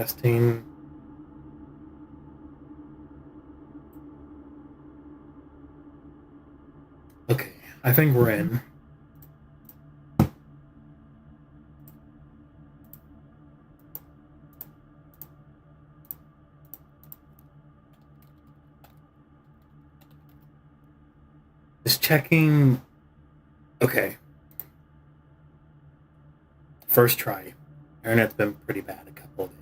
Testing. Okay, I think we're in. Just checking. Okay. First try. Internet's been pretty bad a couple of days.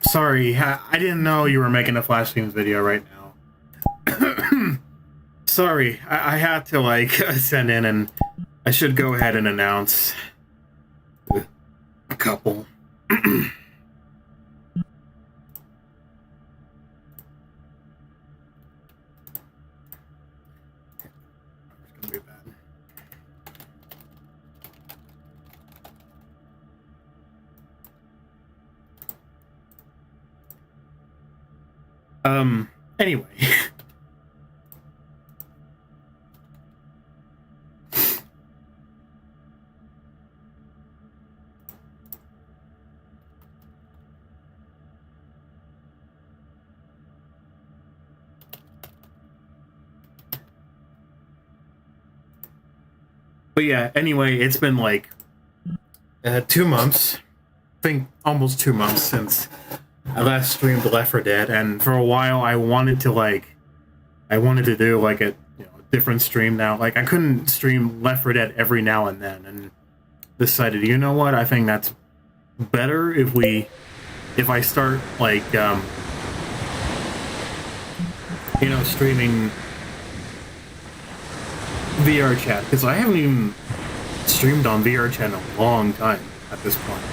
Sorry, I didn't know you were making a Flash Games video right now. Sorry, I had to, like, send in, and I should go ahead and announce a couple. It's gonna be bad. Anyway. But yeah, anyway, it's been like 2 months. I think almost 2 months since I last streamed Left 4 Dead, and for a while I wanted to do like a different stream now. Like I couldn't stream Left 4 Dead every now and then, and decided, you know what, I think that's better if I start like streaming VRchat, because I haven't even streamed on VRchat in a long time at this point.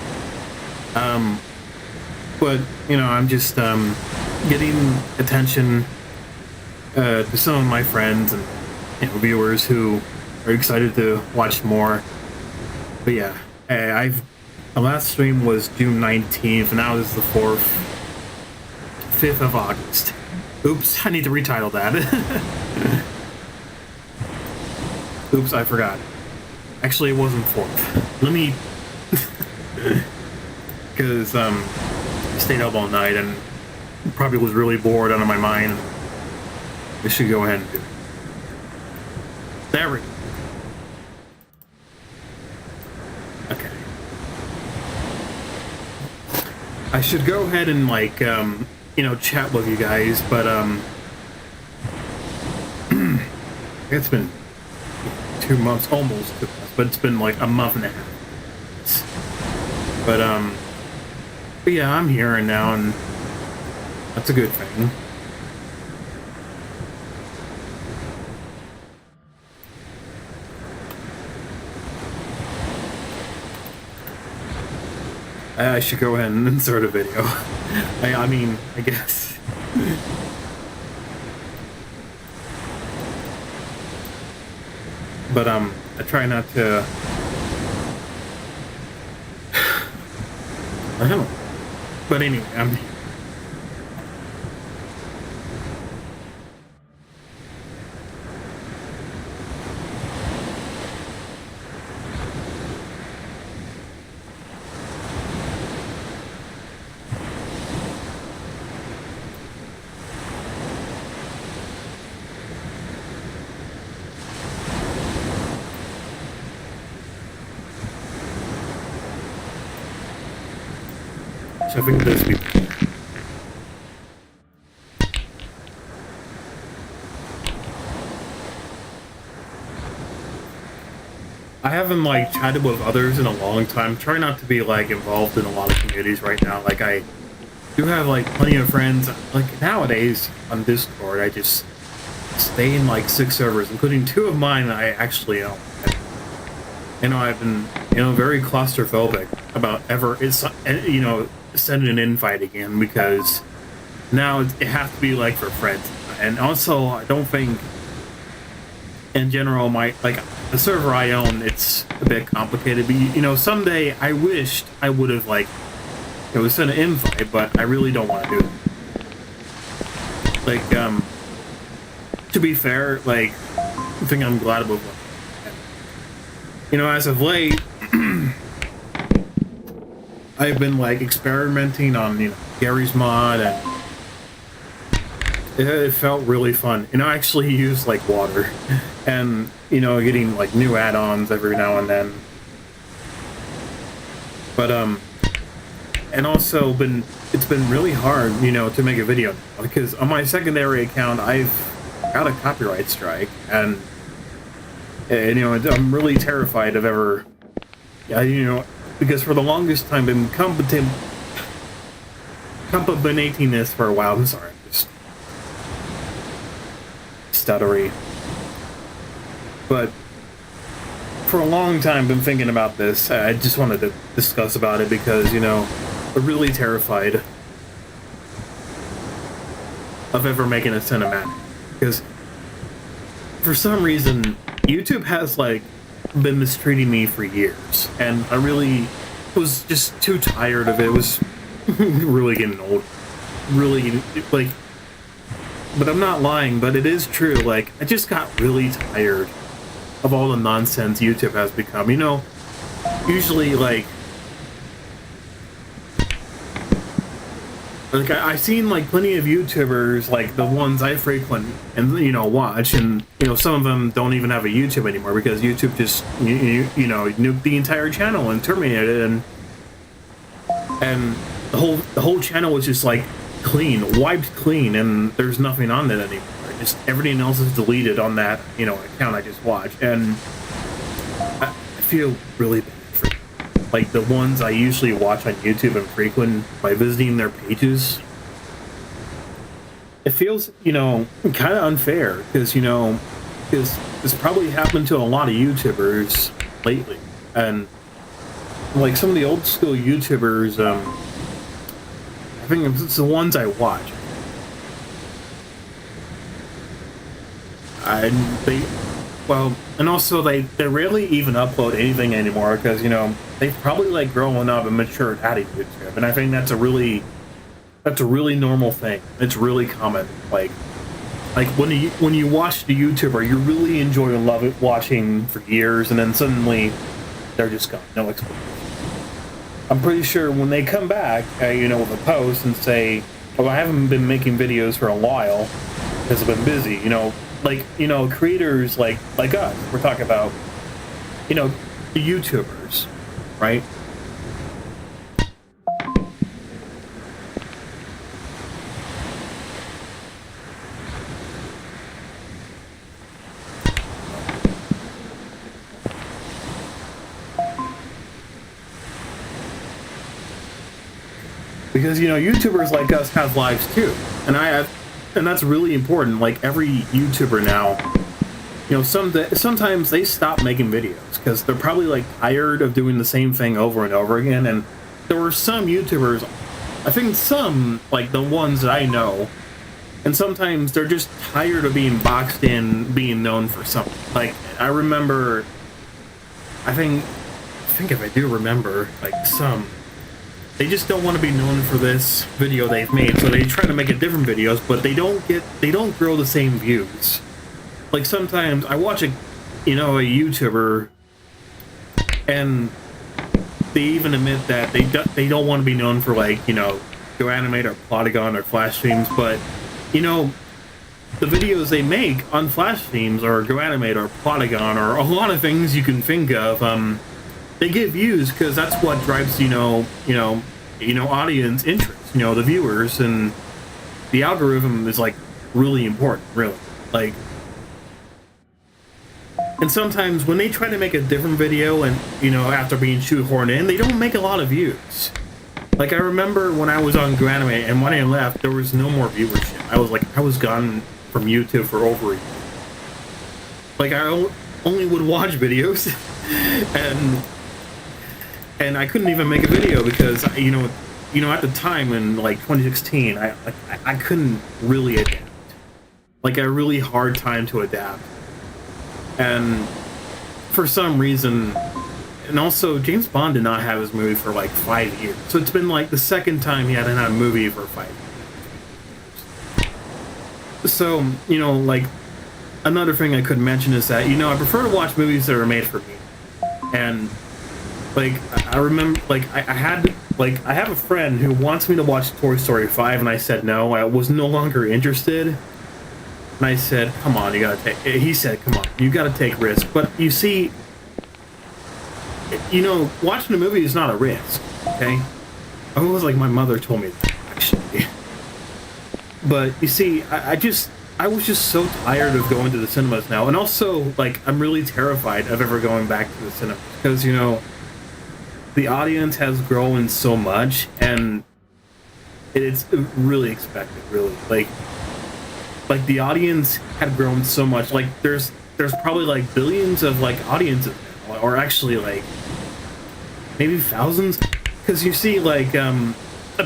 But I'm just getting attention to some of my friends and viewers who are excited to watch more. But yeah, the last stream was June 19th, and now this is the 5th of August. Oops, I need to retitle that. Oops, I forgot. Actually, it wasn't 4th. Let me... Because, I stayed up all night and probably was really bored out of my mind. I should go ahead and do it. There we go. Okay. I should go ahead and, like, chat with you guys, but, it's been 2 months, almost 2 months, but it's been like a month and a half. But yeah, I'm here and now, and that's a good thing. I should go ahead and insert a video. I mean, I guess. But I try not to. I don't know. But anyway, I'm here. So I think this would be better. I haven't like chatted with others in a long time. Try not to be like involved in a lot of communities right now. Like I do have like plenty of friends. Like nowadays on Discord, I just stay in like 6 servers, including 2 of mine. I actually I've been very claustrophobic about ever sending an invite again, because now it has to be like for friends. And also, I don't think in general, my like the server I own, it's a bit complicated. But someday I wished I would have like it was sent an invite, but I really don't want to do it. Like, to be fair, like, I think I'm glad about what. As of late, I've been like experimenting on Gary's mod, and it felt really fun. I actually use like water, and getting like new add-ons every now and then. But and also it's been really hard, to make a video because on my secondary account I've got a copyright strike, and I'm really terrified of ever, because for the longest time been contemplating this for a while. I'm sorry, I'm just stuttery. But for a long time been thinking about this. I just wanted to discuss about it because, I'm really terrified of ever making a cinematic. Because for some reason, YouTube has like been mistreating me for years, and I really was just too tired of it. It was really getting old. Really, like, but I'm not lying, but it is true. Like, I just got really tired of all the nonsense YouTube has become. Usually, like I've seen like plenty of YouTubers, like the ones I frequent and watch, and some of them don't even have a YouTube anymore because YouTube just nuked the entire channel and terminated it, and the whole channel was just like wiped clean, and there's nothing on it anymore. Just everything else is deleted on that account I just watched, and I feel really bad for like the ones I usually watch on YouTube and frequent by visiting their pages. It feels kind of unfair because this probably happened to a lot of YouTubers lately, and like some of the old school YouTubers, I think it's the ones I watch. And also they rarely even upload anything anymore because they've probably like grown up and matured out of YouTube, and I think that's a really normal thing. It's really common. Like when you watch the YouTuber you really enjoy and love it watching for years, and then suddenly they're just gone, no explanation. I'm pretty sure when they come back, with a post and say, "Oh, I haven't been making videos for a while because I've been busy," creators like us, we're talking about, the YouTubers, right? Because YouTubers like us have lives too, and that's really important. Like every YouTuber now, sometimes they stop making videos because they're probably like tired of doing the same thing over and over again. And there were some YouTubers, I think some like the ones that I know, and sometimes they're just tired of being boxed in, being known for something. Like I remember, I think if I do remember, like they just don't want to be known for this video they've made, so they try to make it different videos, but they don't grow the same views. Like sometimes I watch a YouTuber, and they even admit that they don't want to be known for like Go Animate or Polygon or Flash themes, but the videos they make on Flash themes or Go Animate or Polygon or a lot of things you can think of, they get views because that's what drives audience interest, the viewers, and the algorithm is like really important, really. Like, and sometimes when they try to make a different video and after being shoehorned in, they don't make a lot of views. Like I remember when I was on Go Animate, and when I left there was no more viewership. I was gone from YouTube for over a year. Like I only would watch videos and I couldn't even make a video because at the time in like 2016 I couldn't really adapt. Like a really hard time to adapt. And for some reason, and also James Bond did not have his movie for like 5 years, so it's been like the second time he hadn't had a movie for 5 years. So like another thing I could mention is that I prefer to watch movies that are made for me. And like I remember, like I have a friend who wants me to watch Toy Story 5, and I said no. I was no longer interested. And I said, come on, you gotta take... He said, come on, you gotta take risk. But you see, watching a movie is not a risk, okay? It was like my mother told me that, actually. But you see, I was just so tired of going to the cinemas now. And also, like, I'm really terrified of ever going back to the cinema. Because, the audience has grown so much, and it's really expected, really. Like the audience had grown so much. Like there's probably like billions of like audiences now, or actually like maybe thousands, because you see like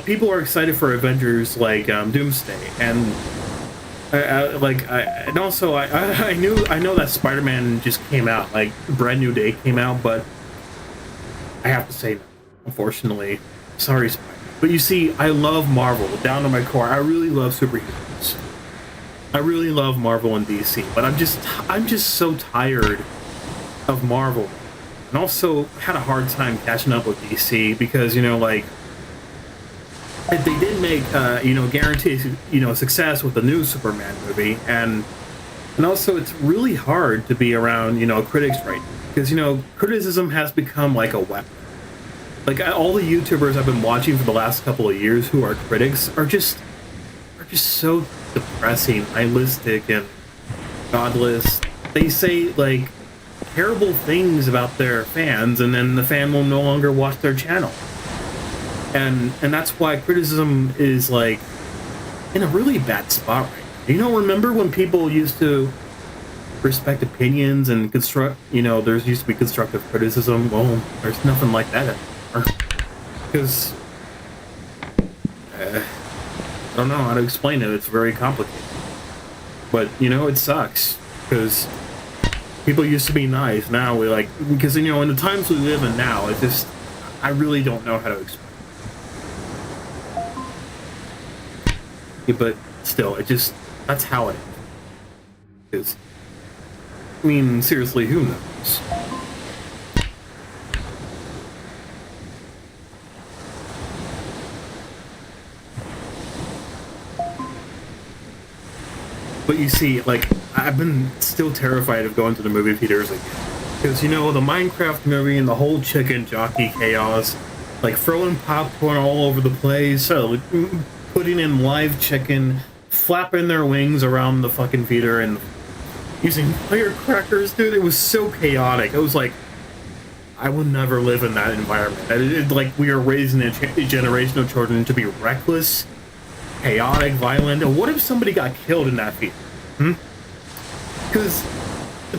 people are excited for Avengers like Doomsday, and and also I know that Spider-Man just came out, like Brand New Day came out, but I have to say no, unfortunately. Sorry, Spider. But you see, I love Marvel down to my core. I really love superheroes. I really love Marvel and DC, but I'm just so tired of Marvel. And also had a hard time catching up with DC because, like, they did make, guaranteed, success with the new Superman movie. And also it's really hard to be around, critics right now. Because, criticism has become like a weapon. Like, all the YouTubers I've been watching for the last couple of years who are critics are just so depressing, nihilistic, and godless. They say, like, terrible things about their fans, and then the fan will no longer watch their channel. And that's why criticism is, like, in a really bad spot right now. Remember when people used to respect opinions and construct, there used to be constructive criticism? Well, there's nothing like that anymore. Because I don't know how to explain it. It's very complicated. But, it sucks. Because people used to be nice. Now we like... Because, in the times we live in now, it just... I really don't know how to explain it. But still, it just... That's how it is. Because... I mean, seriously, who knows? But you see, like, I've been still terrified of going to the movie theaters again. Because, the Minecraft movie and the whole chicken jockey chaos, like, throwing popcorn all over the place, putting in live chicken, flapping their wings around the fucking theater, and using firecrackers, dude, it was so chaotic. It was like, I would never live in that environment. Like, we are raising a generation of children to be reckless, chaotic, violent. And what if somebody got killed in that theater? Because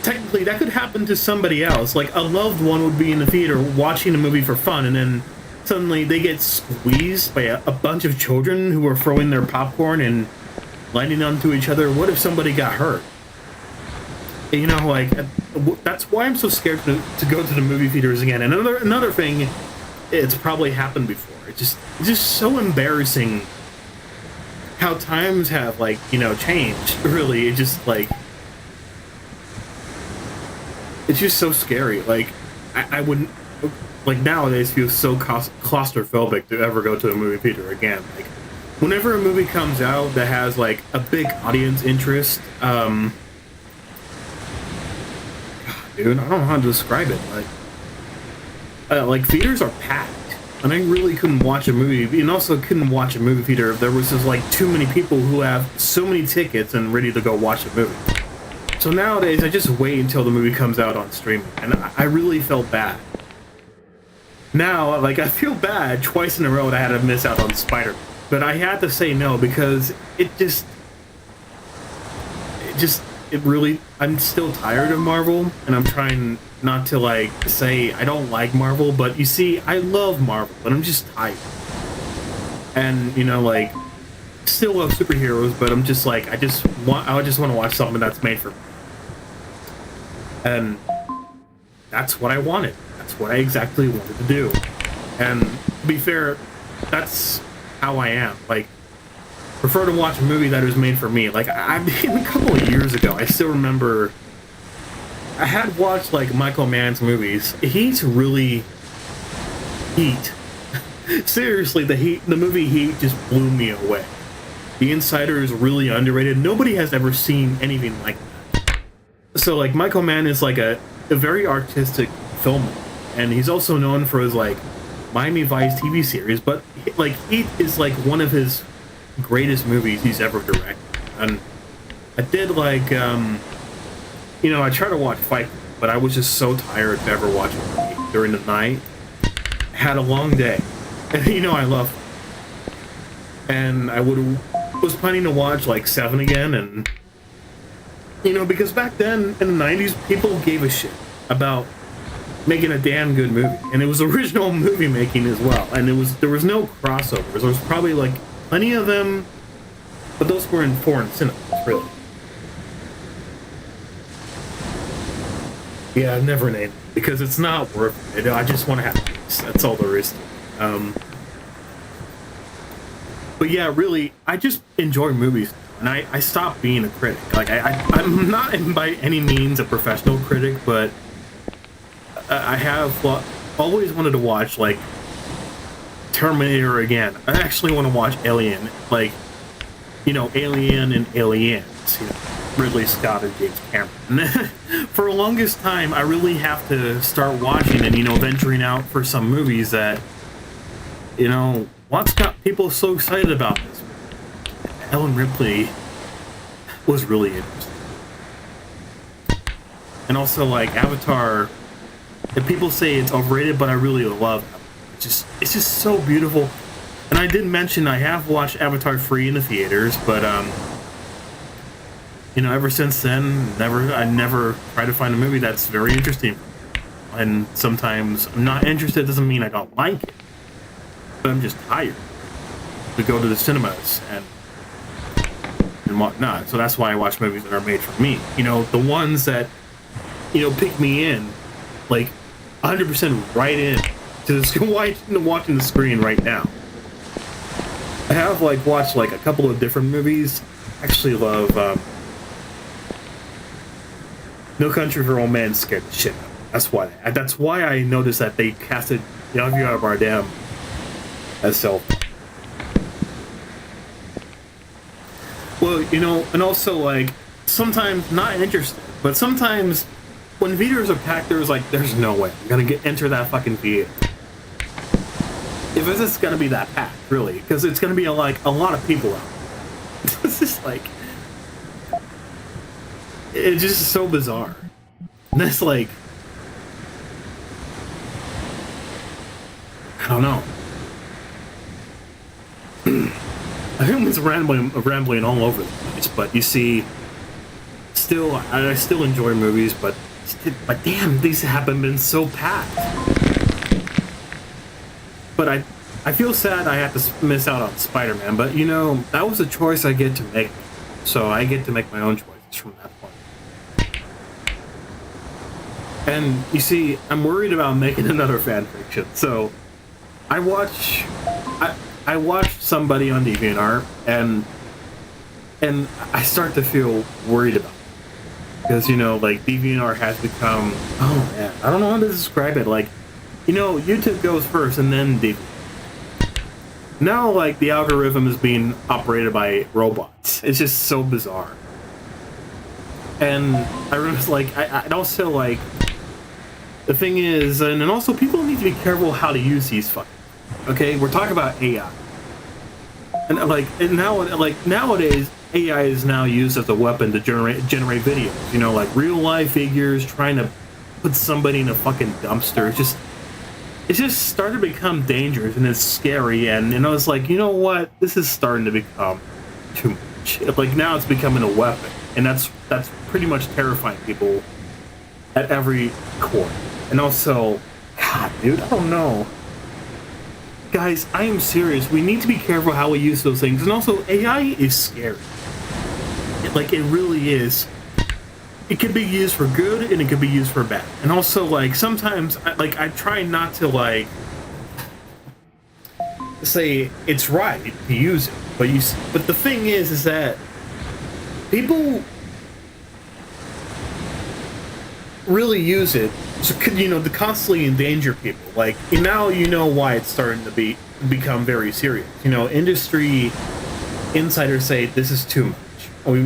technically that could happen to somebody else. Like, a loved one would be in the theater watching a movie for fun, and then suddenly they get squeezed by a bunch of children who are throwing their popcorn and landing onto each other. What if somebody got hurt? Like, that's why I'm so scared to go to the movie theaters again. And another thing, it's probably happened before. It's just so embarrassing how times have, like, changed. Really, it just, like, it's just so scary. Like, I wouldn't, like, nowadays feel so claustrophobic to ever go to a movie theater again. Like, whenever a movie comes out that has, like, a big audience interest, dude, I don't know how to describe it. Like theaters are packed, and I really couldn't watch a movie, and also couldn't watch a movie theater if there was just like too many people who have so many tickets and ready to go watch a movie. So nowadays, I just wait until the movie comes out on streaming, and I really felt bad. Now, like, I feel bad twice in a row that I had to miss out on Spider-Man, but I had to say no because I'm still tired of Marvel, and I'm trying not to, like, say I don't like Marvel, but you see, I love Marvel, but I'm just tired. And, like, still love superheroes, but I'm just like, I just want to watch something that's made for me. And that's what I wanted. That's what I exactly wanted to do. And to be fair, that's how I am. Like, prefer to watch a movie that was made for me. Like, a couple of years ago, I still remember I had watched like Michael Mann's movies. Heat's really Heat. Seriously, the movie Heat just blew me away. The Insider is really underrated. Nobody has ever seen anything like that. So like Michael Mann is like a very artistic filmmaker, and he's also known for his like Miami Vice TV series. But like Heat is like one of his greatest movies he's ever directed. And I did like I tried to watch Fight, but I was just so tired to ever watch a movie during the night. I had a long day, and I love. And I was planning to watch like Seven again, and because back then in the '90s, people gave a shit about making a damn good movie, and it was original movie making as well. And there was no crossovers. There was probably like plenty of them, but those were in foreign cinemas, really. Yeah, I've never named it because it's not worth it. I just want to have peace. That's all there is to it. But yeah, really, I just enjoy movies, and I stopped being a critic. Like, I'm not by any means a professional critic, but I have always wanted to watch, like, Terminator again. I actually want to watch Alien, like, Alien and Aliens, Ridley Scott and James Cameron. For the longest time, I really have to start watching and, venturing out for some movies that, what's got people so excited about this? Ellen Ripley was really interesting. And also, like, Avatar, if people say it's overrated, but I really love it. It's just so beautiful. And I did mention I have watched Avatar 3 in the theaters, but, ever since then, I never try to find a movie that's very interesting. And sometimes I'm not interested doesn't mean I don't like it. But I'm just tired to go to the cinemas and whatnot. So that's why I watch movies that are made for me. The ones that, pick me in, like 100% right in to watching the screen right now. I have like watched like a couple of different movies. I actually love No Country for Old Men. Scared the shit out of me. That's why I noticed that they casted Javier Bardem as Self. Well, and also like sometimes not interested, but sometimes when theaters are packed, there's no way I'm gonna enter that fucking theater. If it's just gonna be that packed, really, because it's gonna be like a lot of people out. It's just like it's just so bizarre. And that's like I don't know. I think it's rambling all over the place, but you see, I still enjoy movies, but damn, these haven't been so packed. But I feel sad I had to miss out on Spider-Man, but that was a choice I get to make, so I get to make my own choices from that point. And you see, I'm worried about making another fan fiction, so I watched somebody on DeviantArt, and I start to feel worried about it. Because, like, DeviantArt has become, oh man, I don't know how to describe it. Like, YouTube goes first and then DeviantArt. Now, like, the algorithm is being operated by robots. It's just so bizarre. And I was like, I'd also, like, the thing is, and also people need to be careful how to use these fucking. Okay, we're talking about AI, and nowadays AI is now used as a weapon to generate videos. Like real life figures trying to put somebody in a fucking dumpster. It's just started to become dangerous and it's scary. And it's like, what? This is starting to become too much. Like now it's becoming a weapon, and that's pretty much terrifying people at every core. And also, God, dude, I don't know. Guys, I am serious. We need to be careful how we use those things. And also, AI is scary. It really is. it could be used for good and it could be used for bad. And also, like, sometimes, I try not to, like, say it's right to use it. But the thing is that people really use it to constantly endanger people. Like, now you know why it's starting to become very serious. Industry insiders say this is too much. We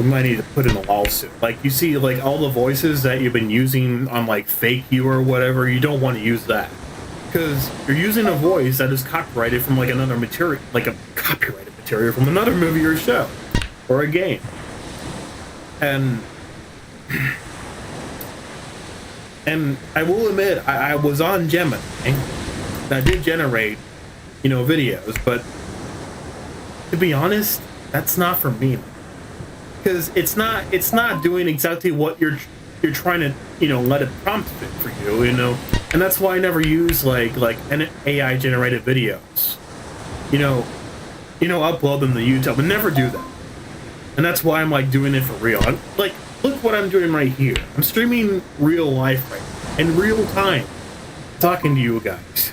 might need to put in a lawsuit. Like, you see, like, all the voices that you've been using on, like, fake you or whatever, you don't want to use that. Because you're using a voice that is copyrighted from, like, another material, like a copyrighted material from another movie or show, or a game. And I will admit, I was on Gemini, and I did generate, videos, but to be honest, that's not for me. Because it's not doing exactly what you're trying to let it prompt it for you, and that's why I never use like an AI generated videos, upload them to YouTube, and never do that. And that's why I'm like doing it for real. I'm like, look what I'm doing right here. I'm streaming real life right now, in real time, talking to you guys.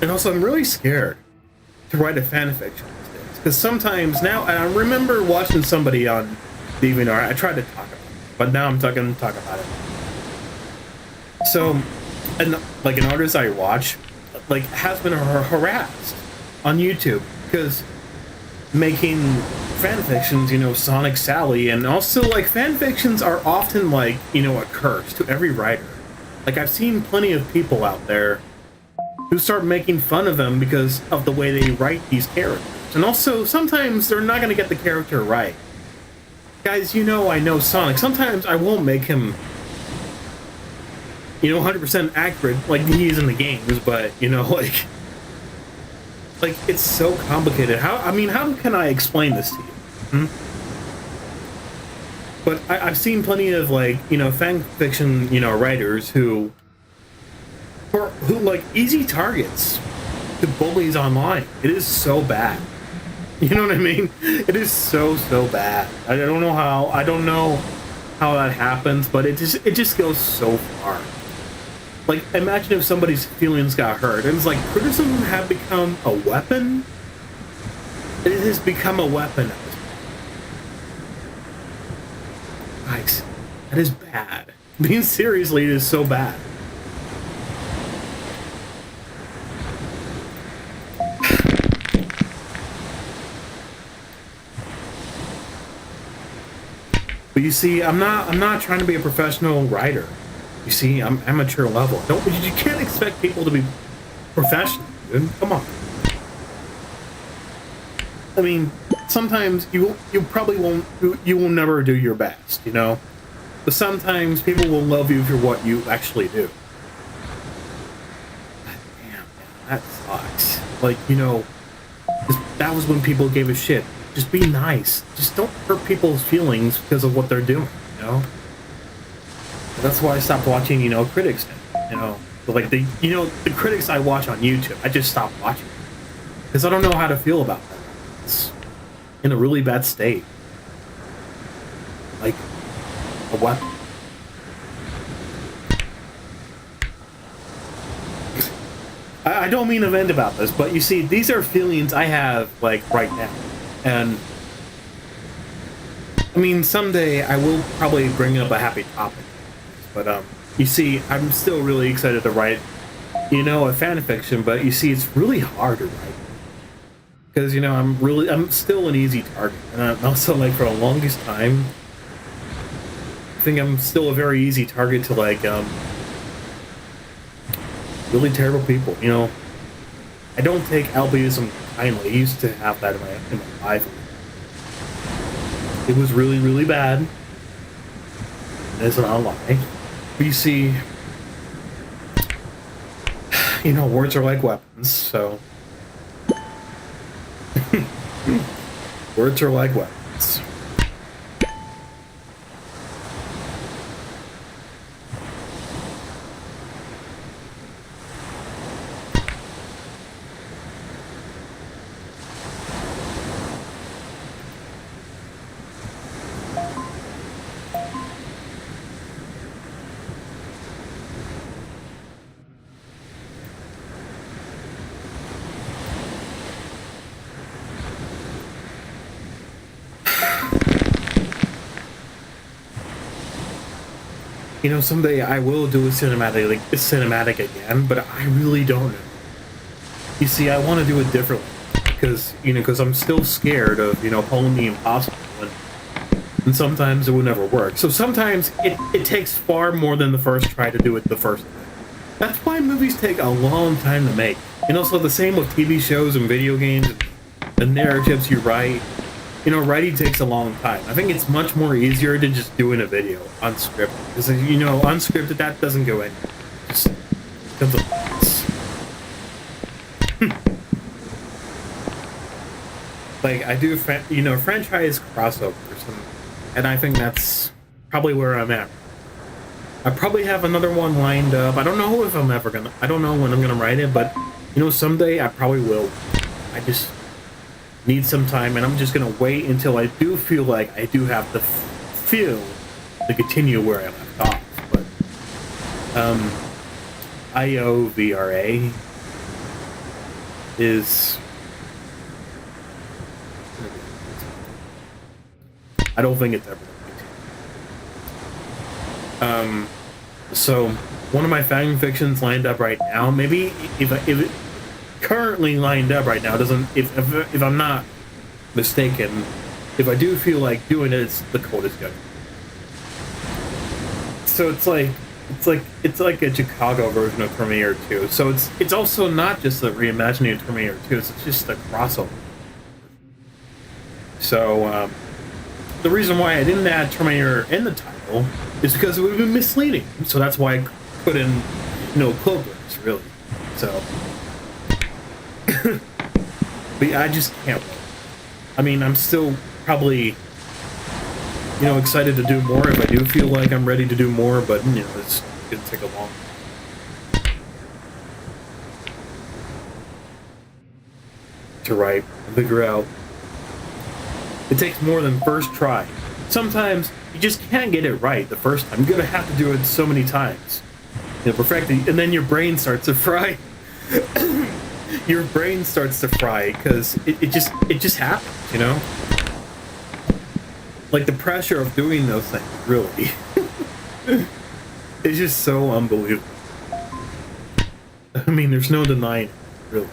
And also, I'm really scared to write a fanfiction these days, because sometimes now, and I remember watching somebody on DeviantArt. I tried to talk about it, but now I'm talking about it. So, and like an artist I watch, like, has been harassed on YouTube because making fanfictions, Sonic Sally, and also like fanfictions are often like a curse to every writer. Like, I've seen plenty of people out there who start making fun of them because of the way they write these characters. And also, sometimes they're not going to get the character right. Guys, I know Sonic. Sometimes I won't make him, 100% accurate like he is in the games, but, like, it's so complicated. How can I explain this to you? But I've seen plenty of, like, fan fiction, writers who like easy targets to bullies online. It is so bad. You know what I mean? It is so bad. I don't know how that happens, but it just goes so far. Like, imagine if somebody's feelings got hurt, and it's like, criticism have become a weapon. It has become a weapon at this point. Guys, that is bad. Being seriously, it is so bad. But you see, I'm not trying to be a professional writer. You see, I'm amateur level. You can't expect people to be professional, dude. Come on. I mean, sometimes you probably won't. You will never do your best, But sometimes people will love you for what you actually do. God damn, man, that sucks. Like, that was when people gave a shit. Just be nice. Just don't hurt people's feelings because of what they're doing, That's why I stopped watching, critics, But like the critics I watch on YouTube, I just stopped watching because I don't know how to feel about them. It's in a really bad state, like a weapon. I don't mean to vent about this, but you see, these are feelings I have like right now, and I mean, someday I will probably bring up a happy topic. But, you see, I'm still really excited to write, a fan fiction, but you see, it's really hard to write. Because, I'm still an easy target. And I'm also, like, for the longest time, I think I'm still a very easy target to, like, really terrible people, I don't take albinism kindly. I used to have that in my life. It was really, really bad. That's not a lie. But you see, words are like weapons, so words are like weapons. Someday I will do a cinematic again, but I really don't know. You see, I want to do it differently because I'm still scared of pulling the impossible, and sometimes it will never work. So sometimes it takes far more than the first try to do it the first time. That's why movies take a long time to make. So the same with TV shows and video games, the narratives you write. Writing takes a long time. I think it's much more easier than just doing a video unscripted. Because, unscripted, that doesn't go anywhere. Just becomes a mess. Like, I do, franchise crossovers, and I think that's probably where I'm at. I probably have another one lined up. I don't know if I'm ever gonna, I don't know when I'm gonna write it, but, someday I probably will. I just need some time, and I'm just gonna wait until I do feel like I do have the feel to continue where I left off. But IOVRA is, I don't think it's ever gonna continue. So one of my fan fictions lined up right now. Maybe if it currently lined up right now doesn't, if I'm not mistaken, if I do feel like doing it, it's the coldest gun. So it's like a Chicago version of Terminator 2. So it's also not just a reimagining of Terminator 2. It's just a crossover. So the reason why I didn't add Terminator in the title is because it would have been misleading. So that's why I put in KlodtVerse, really. So. But yeah, I just can't wait. I mean, I'm still probably, excited to do more if I do feel like I'm ready to do more, but, it's gonna take a long time to write and figure out. It takes more than first try. Sometimes you just can't get it right the first time. You're gonna have to do it so many times. Perfect it, and then your brain starts to fry. Your brain starts to fry because it just happens, Like the pressure of doing those things, really. It's just so unbelievable. I mean, there's no denying it, really.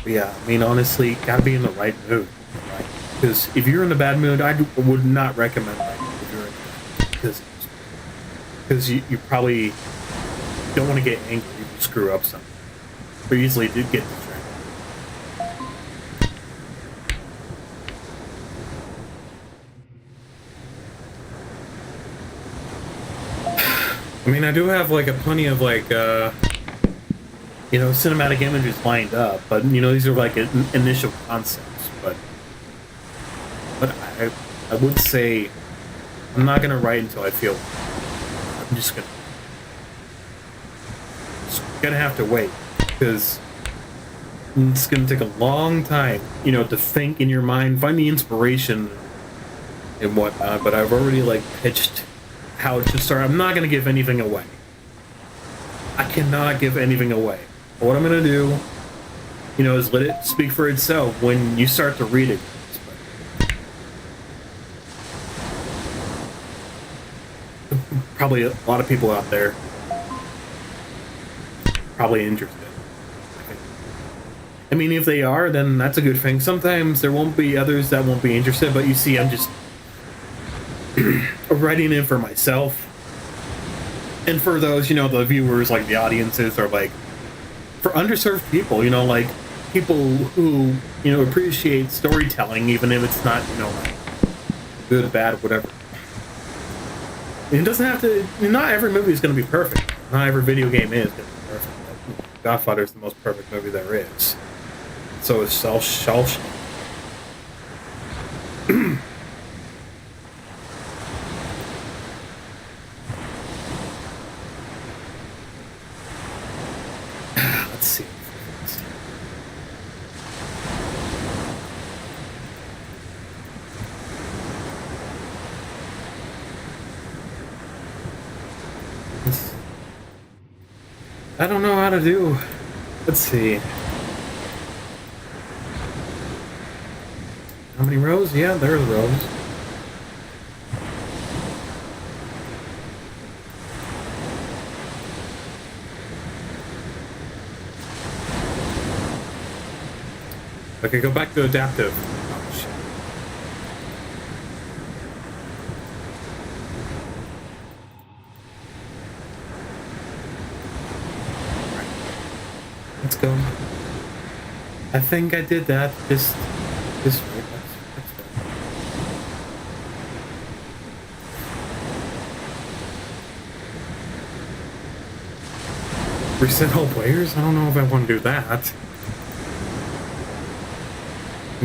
But yeah, I mean, honestly, gotta be in the right mood, right? Because if you're in a bad mood, I would not recommend writing if you're in a bad mood, because you probably don't want to get angry if you screw up something. But easily do get distracted. I mean, I do have plenty of cinematic images lined up, but these are initial concepts. But I would say I'm not gonna write until I feel. I'm just gonna have to wait because it's gonna take a long time, to think in your mind, find the inspiration and whatnot. But I've already pitched how to start. I'm not gonna give anything away. I cannot give anything away. But what I'm gonna do, is let it speak for itself when you start to read it. Probably a lot of people out there probably interested. I mean, if they are, then that's a good thing. Sometimes there won't be others that won't be interested, but you see, I'm just writing in for myself. And for those, the viewers, the audiences, are for underserved people, people who, appreciate storytelling, even if it's not, good, bad, whatever. It doesn't have to, not every movie is going to be perfect. Not every video game is going to be perfect. Godfather is the most perfect movie there is. So is Shawshank. Let's see. I don't know how to do. Let's see. How many rows? Yeah, there are the rows. Okay, go back to adaptive. Oh, shit. Right. Let's go. I think I did that. This way. Let's go. Reset all players? I don't know if I want to do that.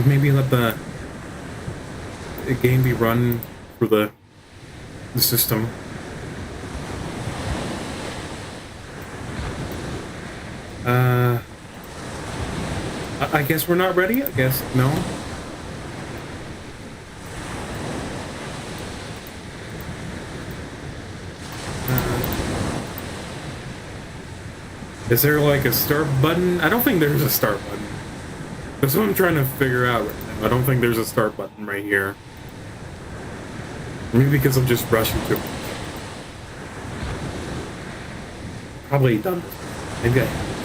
Maybe let the game be run for the system. I guess we're not ready. I guess no. Is there like a start button? I don't think there's a start button. That's what I'm trying to figure out right now. I don't think there's a start button right here. Maybe because I'm just rushing to it. Probably done this. Maybe I have.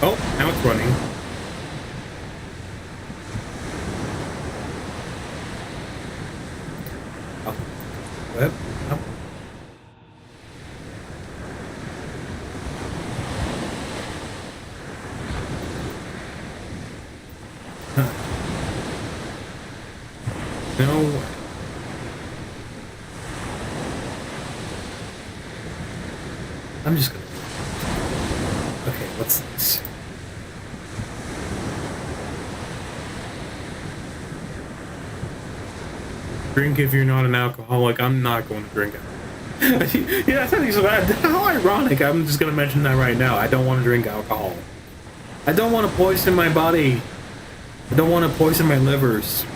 Oh, now it's running. Oh. Web. Oh. No way. I'm just gonna... Okay, what's this? Drink if you're not an alcoholic. I'm not going to drink it. Yeah, that's not so bad. How ironic. I'm just going to mention that right now. I don't want to drink alcohol. I don't want to poison my body. I don't want to poison my livers.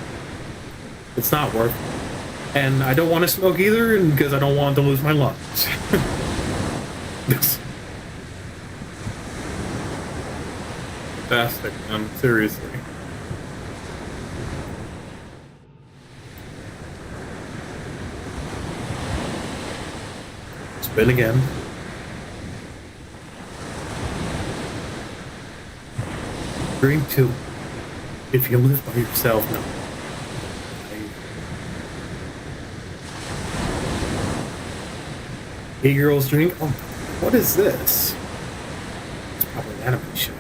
It's not worth it. And I don't want to smoke either because I don't want to lose my lungs. Fantastic, man. Seriously. Spin again. Drink two. If you live by yourself, no. Hey girls drink. Oh, what is this? It's probably an anime show.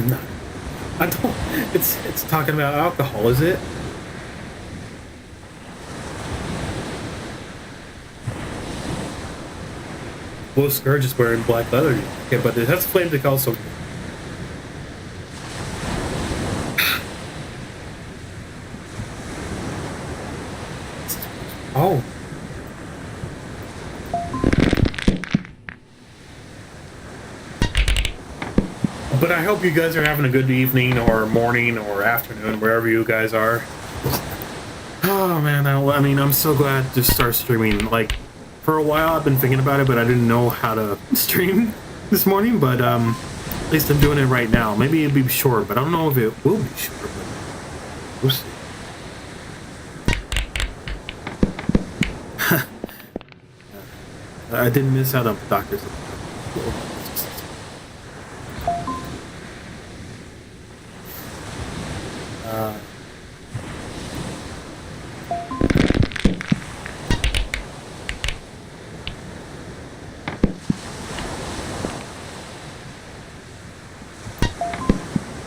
No, I don't. It's talking about alcohol, is it? Well, Scourge is wearing black leather. Okay, but it has flame decal, so. Oh. But I hope you guys are having a good evening or morning or afternoon, wherever you guys are. Oh man, I mean, I'm so glad to start streaming. Like, for a while I've been thinking about it, but I didn't know how to stream this morning. But at least I'm doing it right now. Maybe it'll be short, but I don't know if it will be short. But we'll see. I didn't miss out on doctors.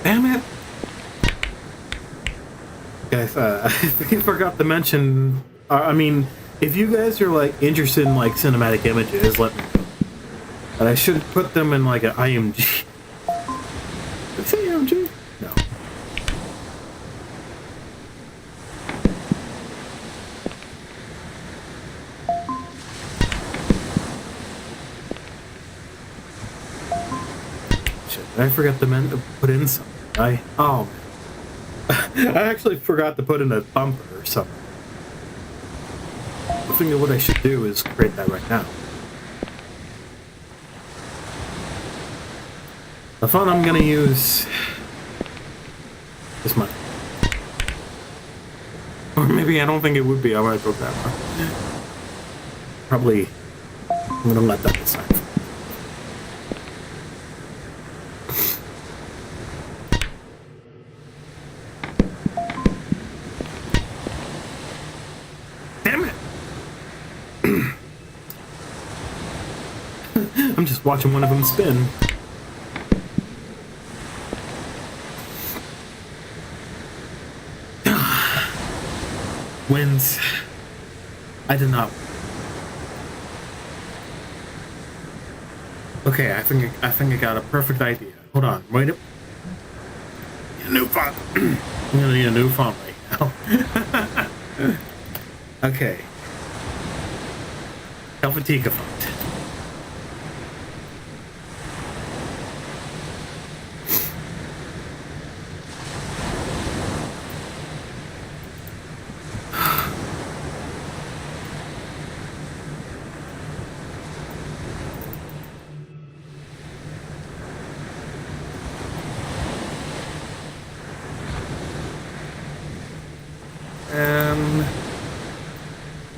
Damn it! Guys, I think I forgot to mention. I mean, if you guys are like interested in like cinematic images, let me know. And I should put them in like an IMG. Is it IMG? No. Shit, I forgot to put in something. Oh man. I actually forgot to put in a bumper or something. think that what I should do is create that right now. The font I'm gonna use is mine. Or maybe I don't think it would be. I might go that one. Probably, I'm gonna let that decide. Damn it! I'm just watching one of them spin. Wins. I did not. Okay, I think I got a perfect idea. Hold on, wait up. A new font. I'm gonna need a new font right now. Okay. Helvetica font.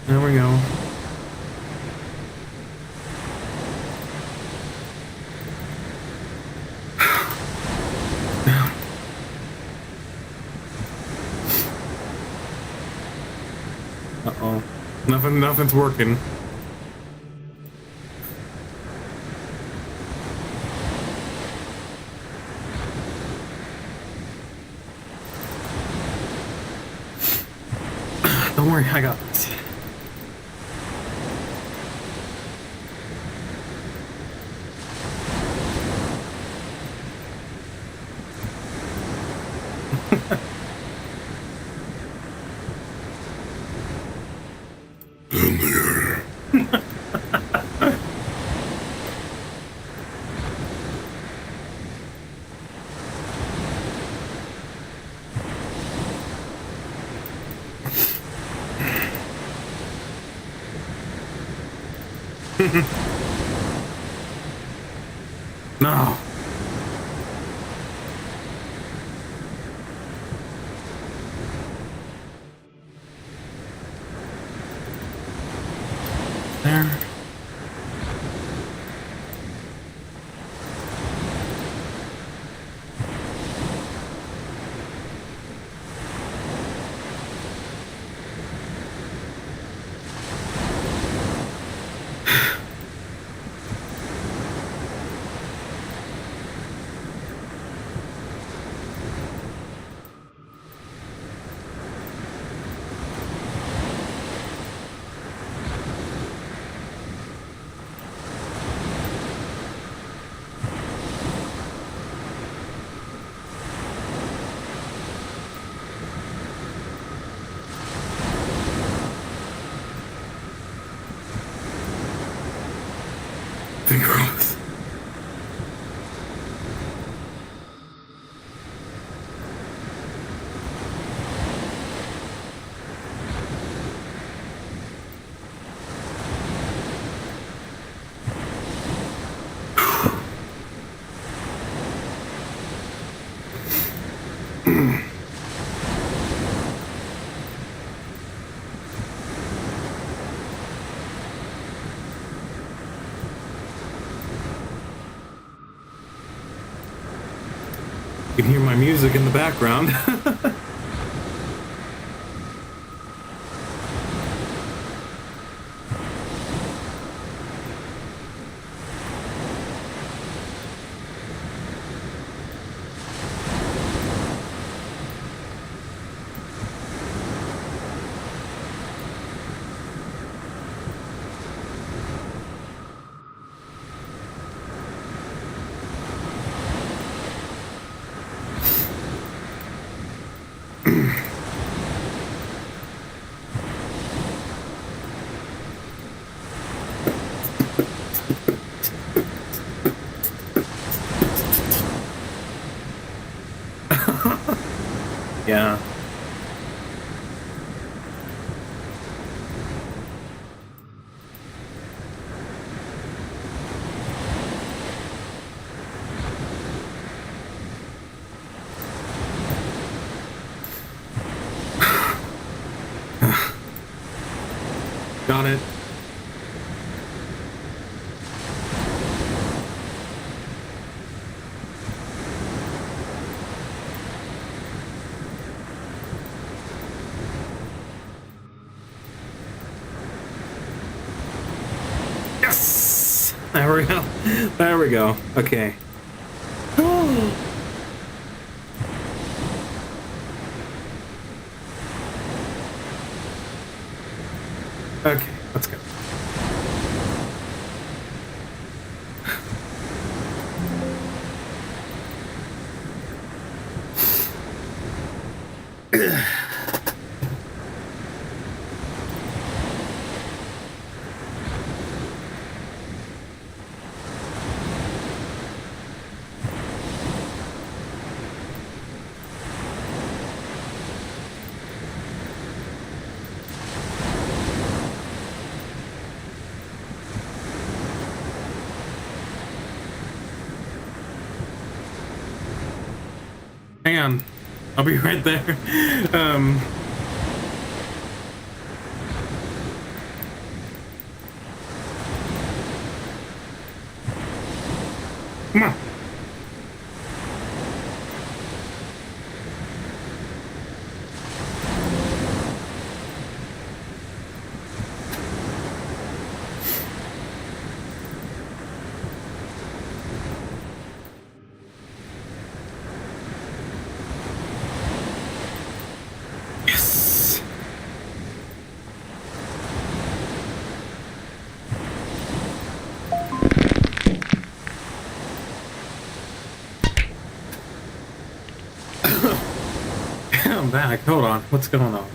There we go. Uh-oh. Nothing's working. Don't worry, I got this. In there. No. There. Gross. You can hear my music in the background. Yeah. Got it. Yes! There we go. There we go. Okay. Okay, let's go. Hang on. I'll be right there. Come on. Yes. I'm back. Hold on. What's going on?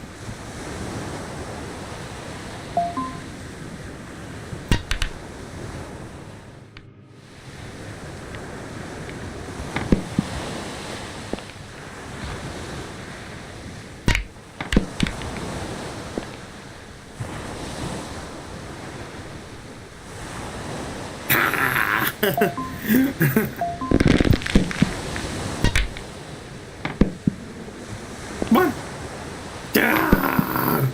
Come on. Yeah.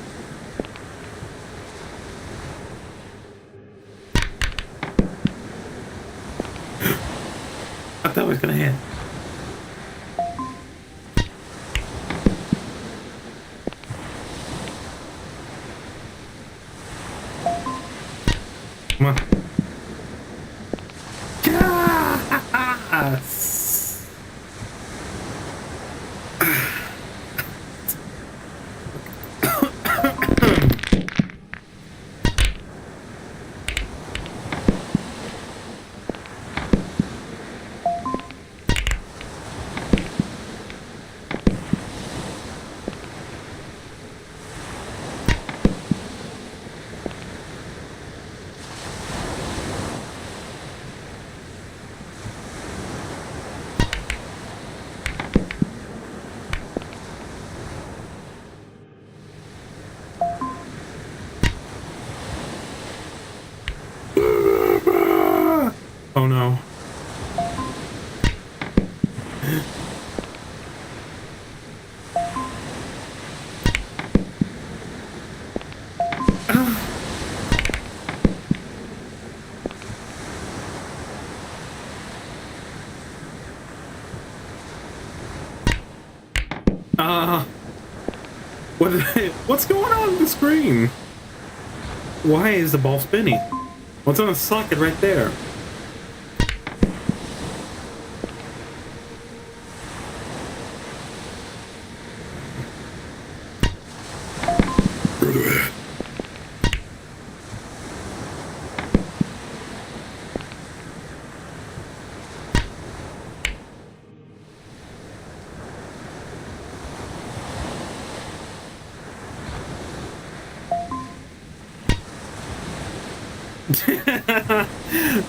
I thought I was gonna hit. Come on. Yes. Oh no. What's going on the screen? Why is the ball spinning? What's on the socket right there?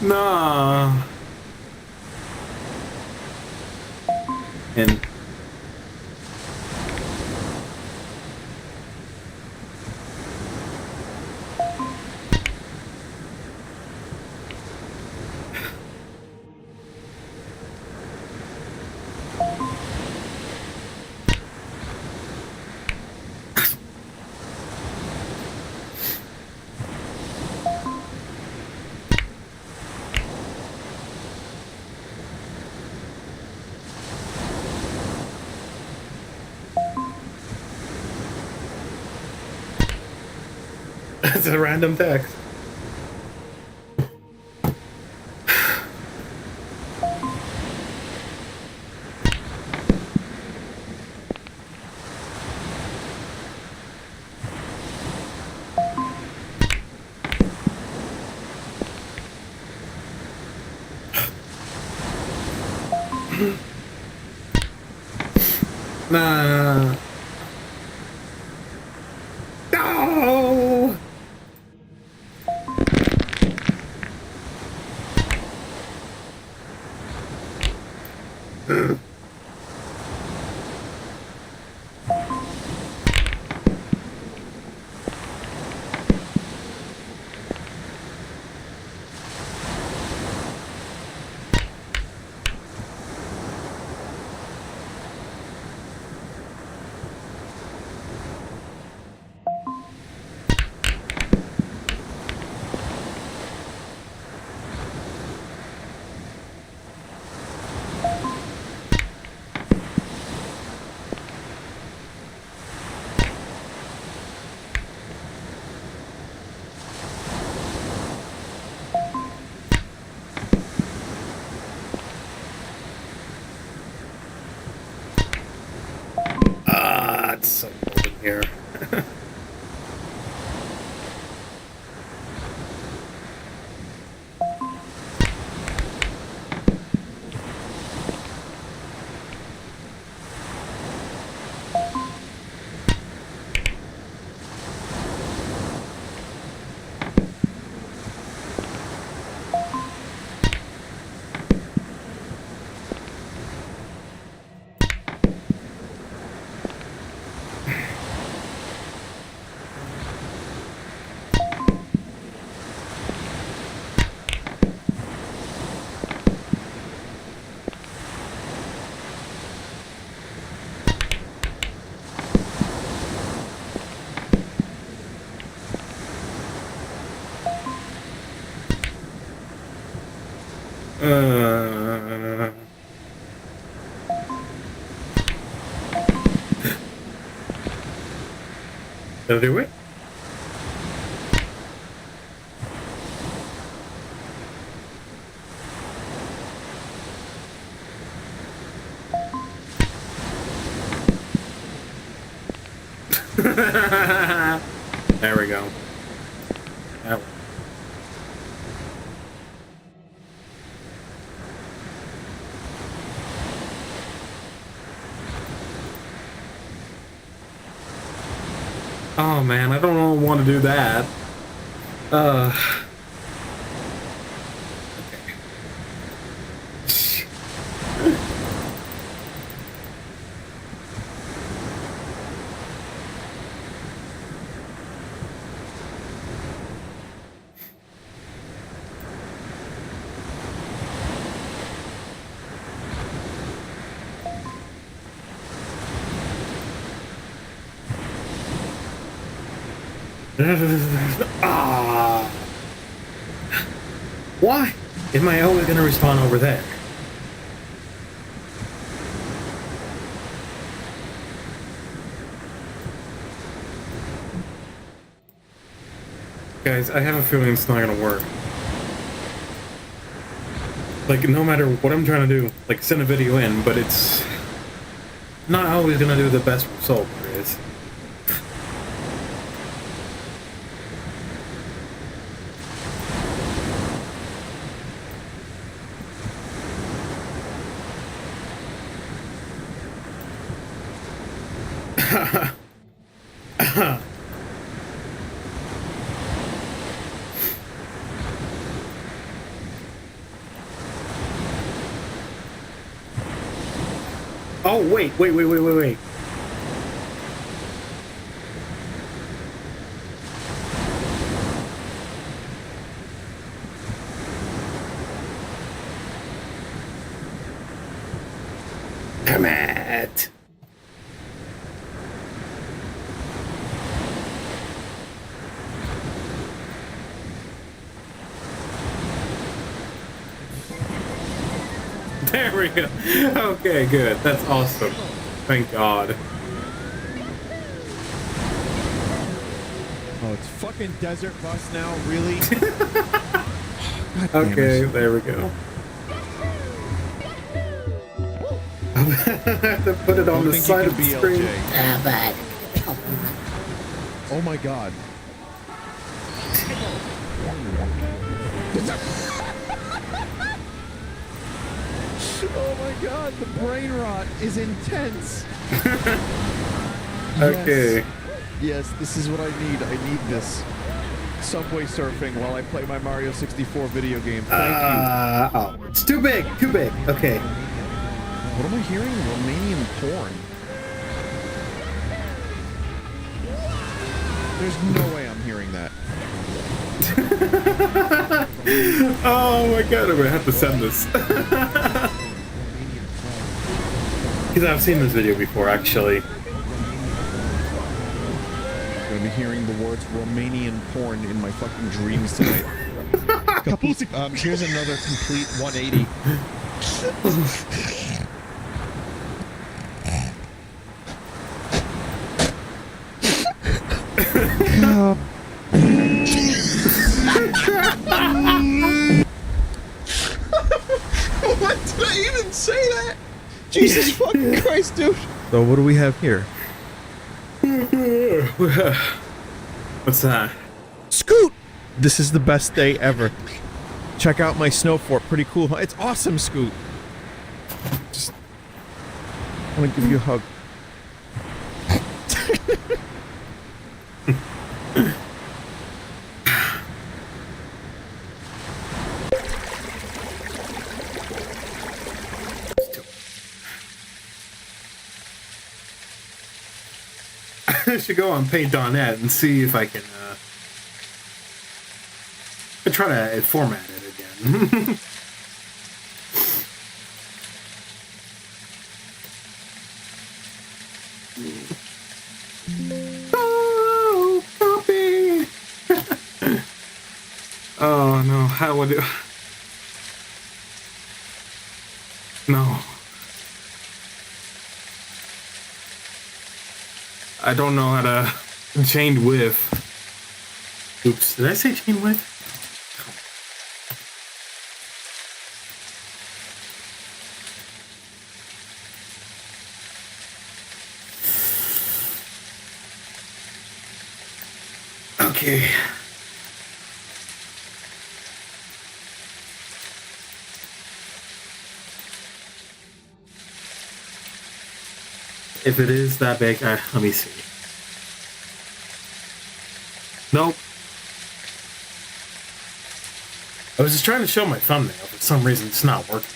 Nah. And It's a random text. Nah. No! It's so cold in here. Did I do it? There we go. That one. Oh man, I don't want to do that. Ah. Why am I always going to respawn over there? Guys, I have a feeling it's not going to work. Like, no matter what I'm trying to do, like, send a video in, but it's not always going to do the best result there is. Oh, wait. Come at. There we go. Okay, good. That's awesome. Thank God. Oh it's fucking Desert Bus now, really? God damn Okay, it. there we go. I have to put it on the side of the screen. But Oh my god. Oh my god, the brain rot is intense. Okay. Yes, this is what I need. I need this. Subway surfing while I play my Mario 64 video game. Thank you. Oh, it's too big, too big. Okay. What am I hearing? Romanian porn. There's no way I'm hearing that. Oh my god, I'm gonna have to send this. Because I've seen this video before, actually. I'm gonna be hearing the words Romanian porn in my fucking dreams tonight. Here's another complete 180. What did I even say that? Jesus fucking Christ, dude. So what do we have here? What's that? Scoot! This is the best day ever. Check out my snow fort. Pretty cool. It's awesome, Scoot. Just want to give you a hug. I should go on Paint.net and see if I can try to format it again. Oh, copy. Oh no, how would it? No. I don't know how to chain width. Oops, did I say chain width? Okay. If it is that big, let me see. Nope. I was just trying to show my thumbnail, but for some reason it's not working.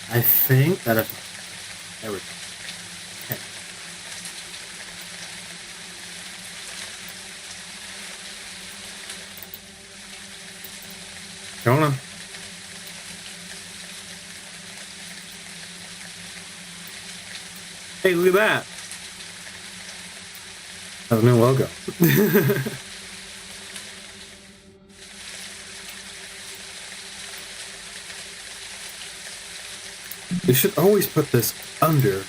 I think that if there we go. Okay. Going on. Hey, look at that. That's a new logo. You should always put this under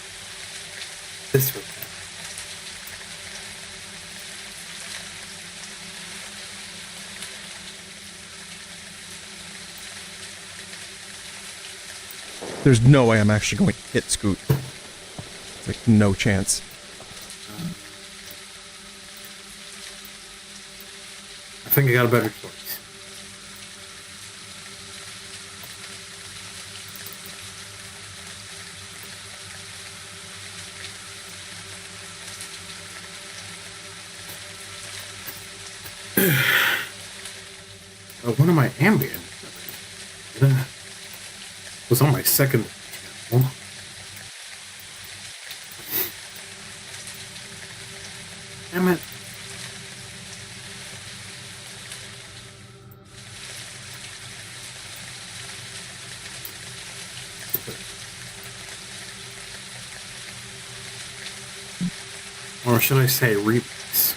this right there. There's no way I'm actually going to hit Scoot. It's like no chance. I think I got a better choice. One of my ambient was on my second channel. Damn it. Or should I say remix?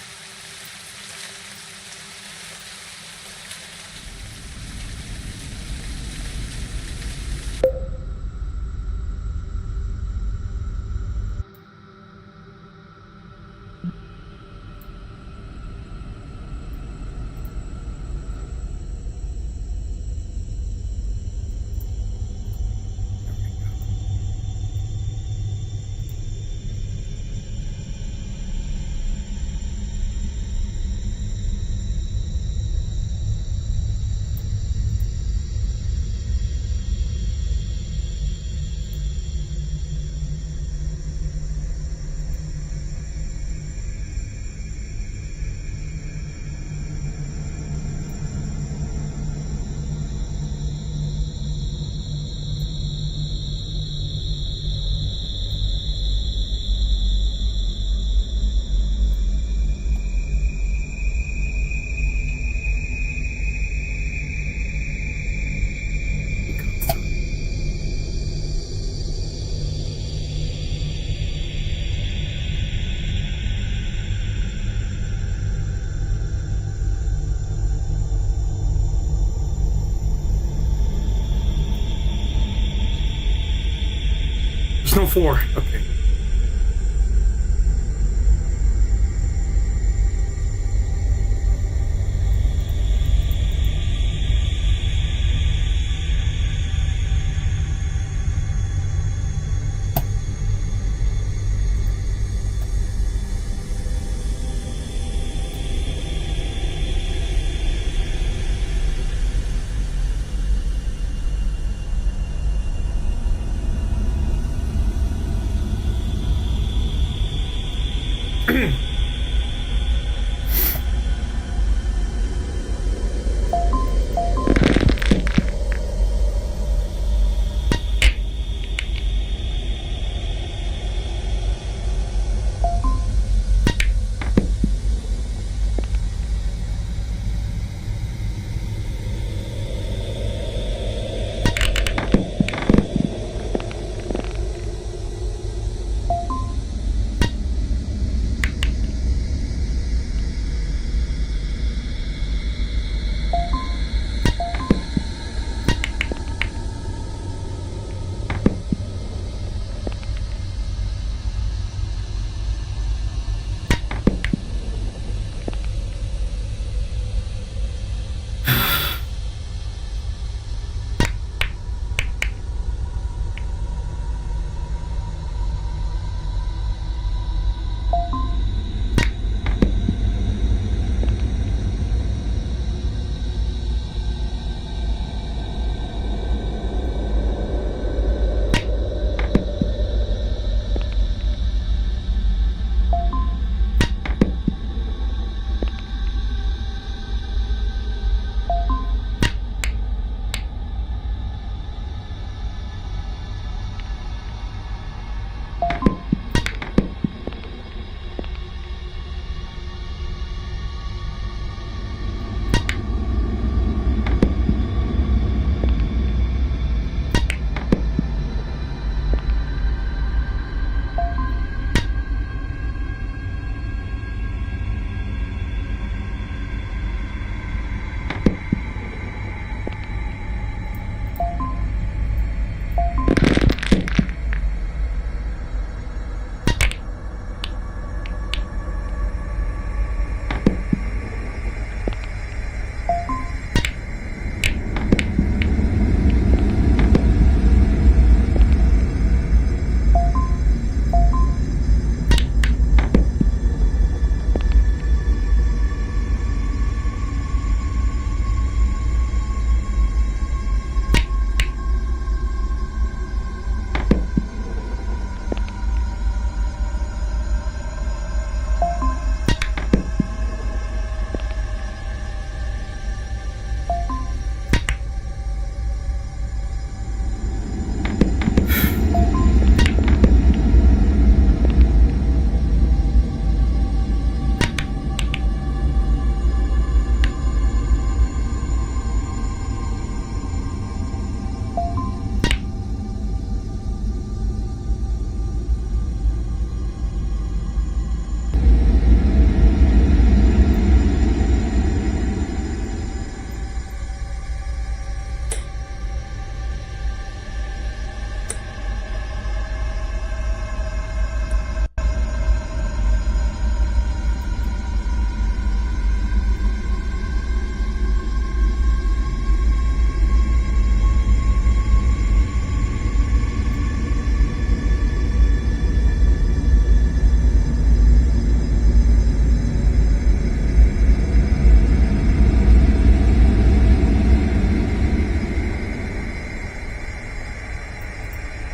There's no 4. Okay.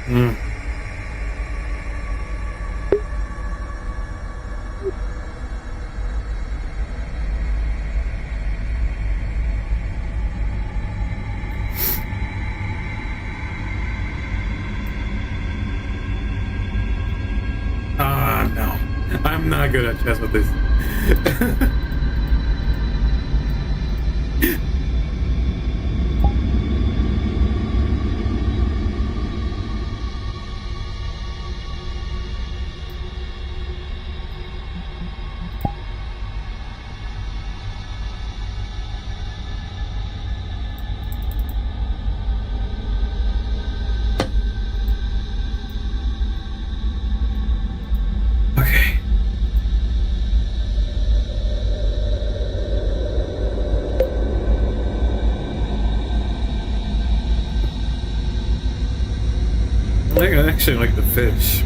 Mm. Ah, no. I'm not good at chess with this. Okay. I actually like the fish.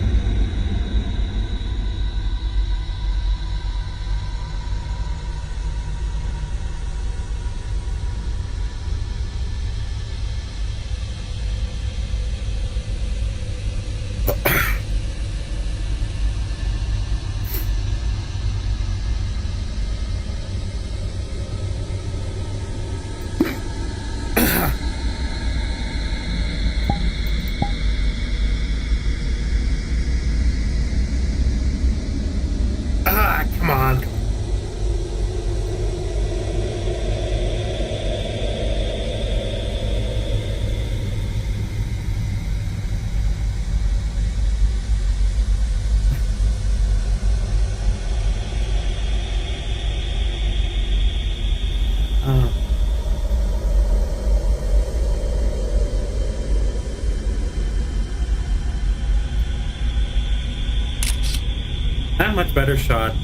Ah, come on. Ah. Not much better shot.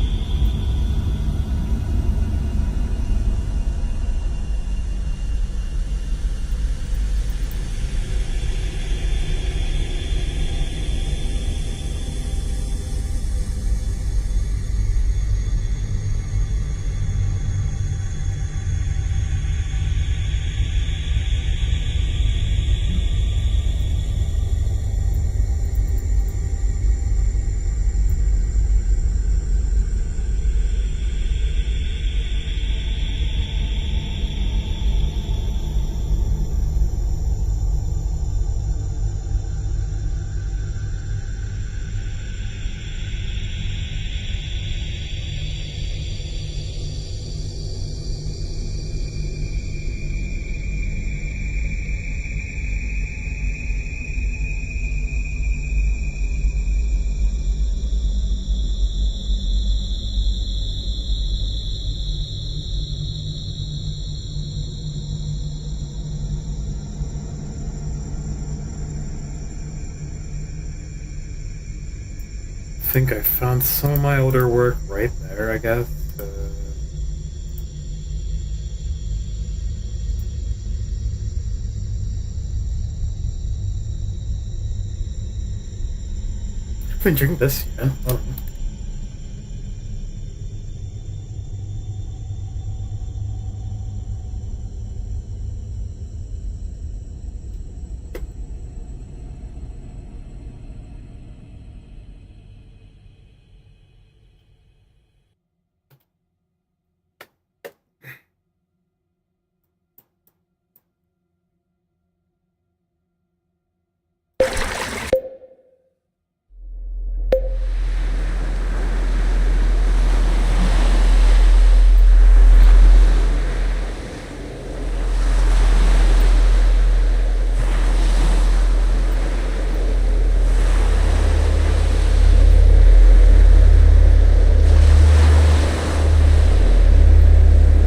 I think I found some of my older work right there, I guess. I've been drinking this yet. Oh.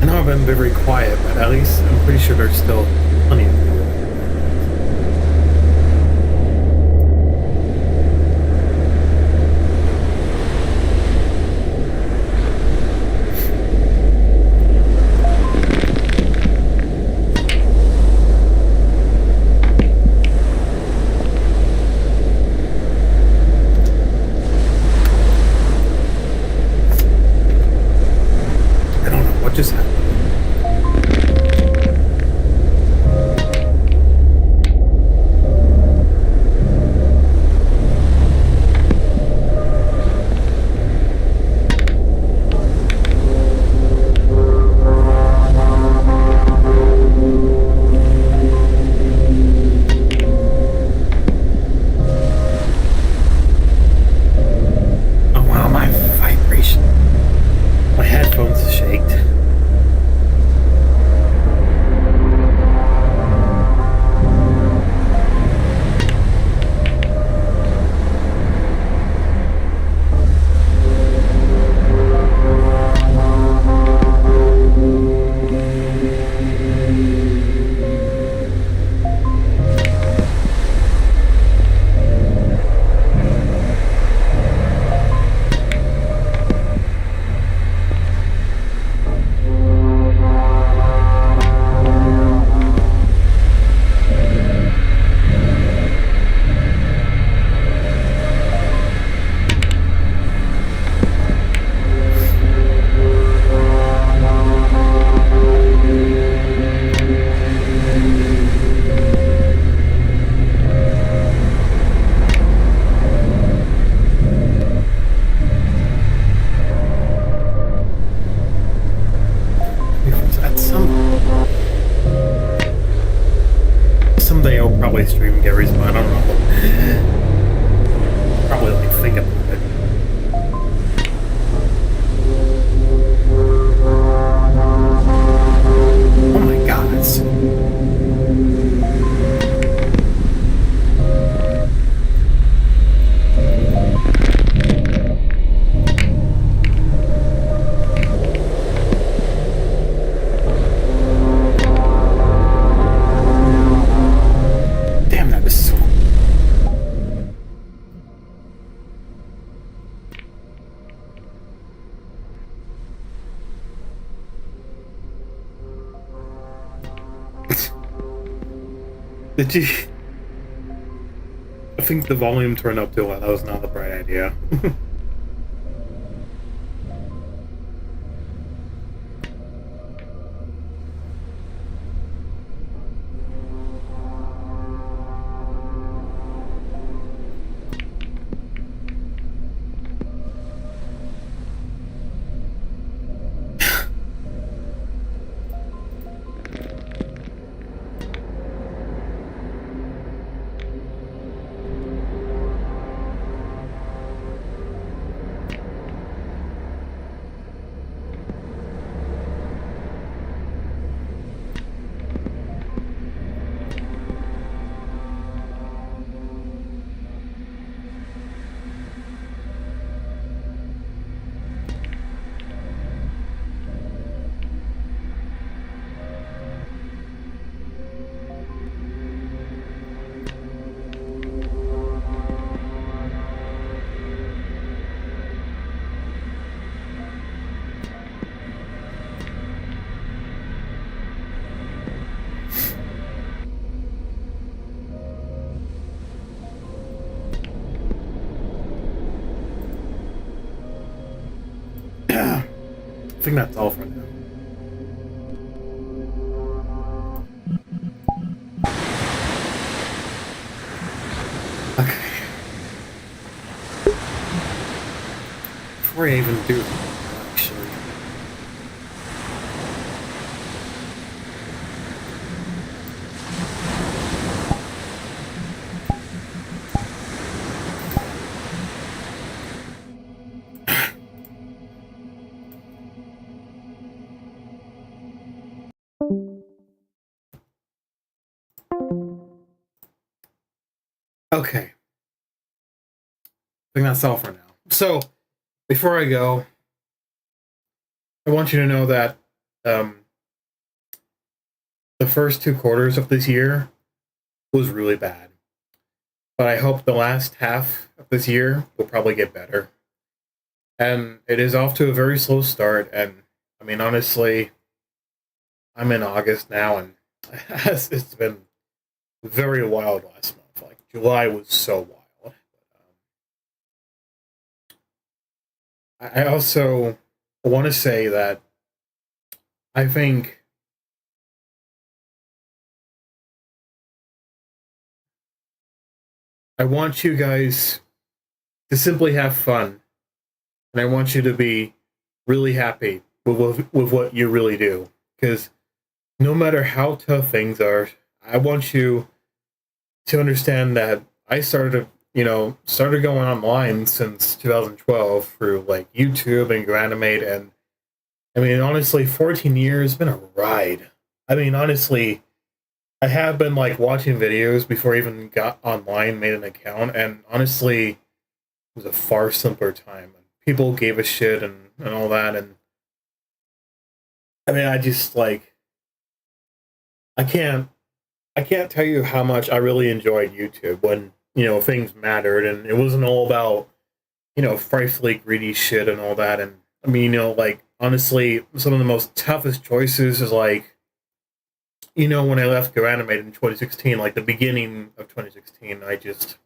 I know I've been very quiet, but at least I'm pretty sure there's still plenty of people. I don't know what just happened. I'll probably stream Gary's, but I don't know. Probably like think about it. Oh my god, it's... Damn, that is so... Did you... I think the volume turned up too loud. That was not the bright idea. I think that's all for now. Okay. Before I even do that, actually. Okay. I think that's all for now. So, before I go, I want you to know that the first 2 quarters of this year was really bad. But I hope the last half of this year will probably get better. And it is off to a very slow start. And, I mean, honestly, I'm in August now, and it's been very wild last month. Like, July was so wild. I also want to say that I think I want you guys to simply have fun, and I want you to be really happy with what you really do. Because no matter how tough things are, I want you to understand that I started going online since 2012 through like YouTube and Granimate, and I mean, honestly, 14 years has been a ride. I mean, honestly, I have been like watching videos before I even got online, made an account, and honestly, it was a far simpler time. People gave a shit and all that, and I mean, I just like I can't tell you how much I really enjoyed YouTube when things mattered, and it wasn't all about frightfully greedy shit and all that. And I mean, like honestly, some of the most toughest choices is like when I left GoAnimate in 2016, like the beginning of 2016, I just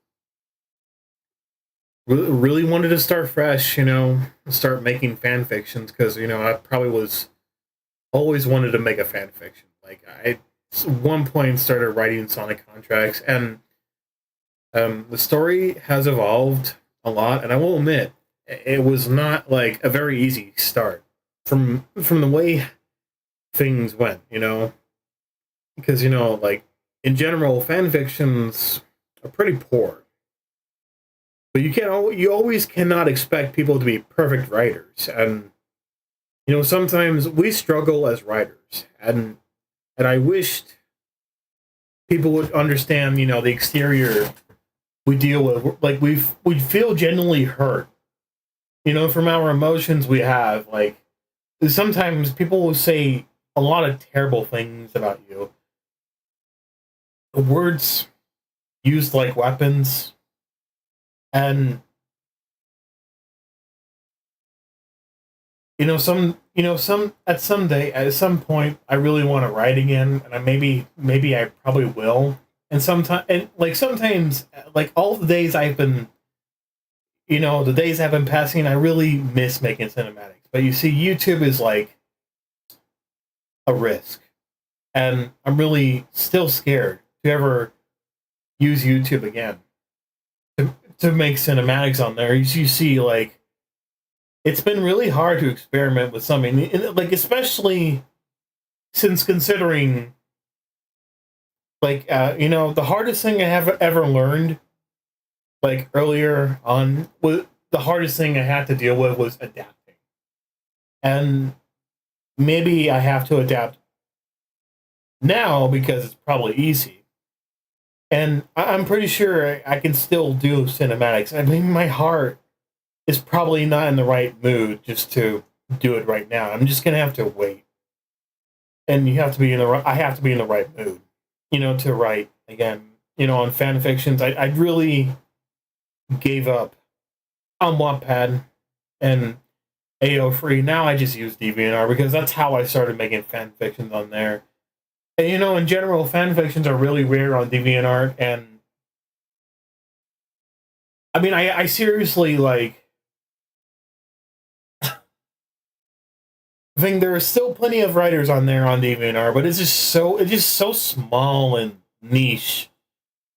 really wanted to start fresh, start making fan fictions, because I probably was always wanted to make a fan fiction. Like I at one point started writing Sonic contracts, and the story has evolved a lot, and I will admit it was not like a very easy start from the way things went, because like in general, fan fictions are pretty poor. But you always cannot expect people to be perfect writers, and sometimes we struggle as writers, and I wished people would understand, the exterior we deal with. Like we feel genuinely hurt, from our emotions we have. Like sometimes people will say a lot of terrible things about you. The words used like weapons, and at some point I really want to write again, and maybe I probably will. And sometimes like all the days I've been the days I've been passing, I really miss making cinematics. But you see, YouTube is like a risk, and I'm really still scared to ever use YouTube again to make cinematics on there. You see, like it's been really hard to experiment with something, like especially since considering, like the hardest thing I have ever learned, like earlier on, was the hardest thing I had to deal with was adapting, and maybe I have to adapt now because it's probably easy, and I'm pretty sure I can still do cinematics. I mean, my heart is probably not in the right mood just to do it right now. I'm just gonna have to wait, and you have to be in the I have to be in the right mood, to write again. On fan fictions, I really gave up on Wattpad and AO Free. Now I just use DeviantArt because that's how I started making fan fictions on there. And in general, fan fictions are really rare on DeviantArt, and I mean, I seriously like. I think there are still plenty of writers on there on DeviantArt, but it's just so small and niche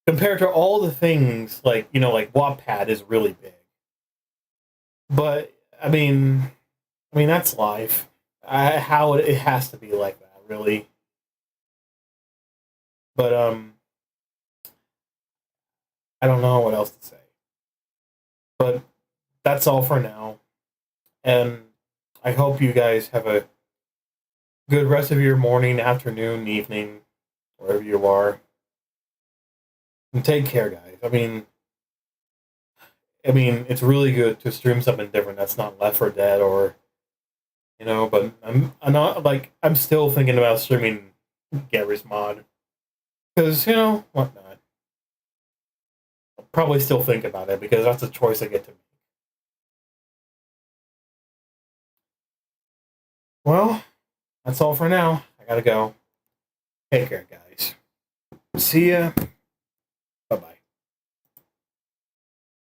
compared to all the things like like Wattpad is really big. But I mean that's life. How it has to be like that, really. But I don't know what else to say. But that's all for now, and I hope you guys have a good rest of your morning, afternoon, evening, wherever you are. And take care, guys. I mean, it's really good to stream something different that's not Left 4 Dead or, but I'm not like I'm still thinking about streaming Garry's Mod because whatnot. I'll probably still think about it because that's a choice I get to make. Well, that's all for now. I gotta go. Take care, guys. See ya.